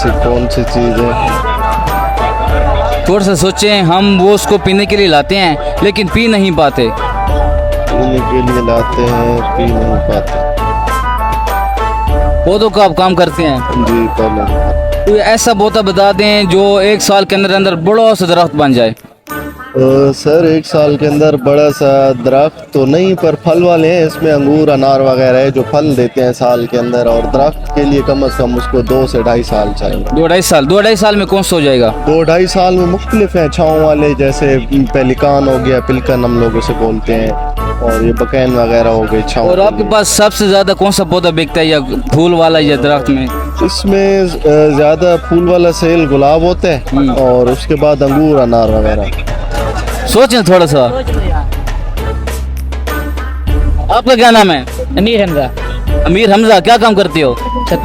ऐसी कौन सी चीज़ है? थोड़ा सा सोचें, हम वो उसको पीने के लिए लाते हैं लेकिन पी नहीं पाते। पीने के लिए लाते हैं, पी नहीं पाते। पौधों का आप काम करते हैं, जी पहले। कोई ऐसा पौधा बता दें जो 1 साल के अंदर अंदर बड़ा सा दरख्त बन जाए। सर 1 साल के अंदर बड़ा सा दरख्त तो नहीं, पर फल वाले हैं इसमें, अंगूर अनार वगैरह है जो फल देते हैं साल के अंदर, और दरख्त के लिए कम से कम उसको 2 से 2.5 साल चाहिए। 2-2.5 साल में कौन सा हो जाएगा? 2-2.5 साल में मुख्तलिफ हैं, छाँव वाले जैसे पेलिकान हो गया, पिलकन हम लोग उसे बोलते हैं, और ये बकैन वगैरह हो गए छाँव और के आपके लिए। पास सबसे ज़्यादा कौन सा पौधा बिकता है, या फूल वाला या दरख्त में? इसमें ज़्यादा फूल वाला सेल गुलाब होता है, और उसके बाद अंगूर अनार वगैरह। सोचें थोड़ा सा। आपका क्या नाम है? अमीर हमजा। अमीर हमजा, क्या काम करते हो? स्कूल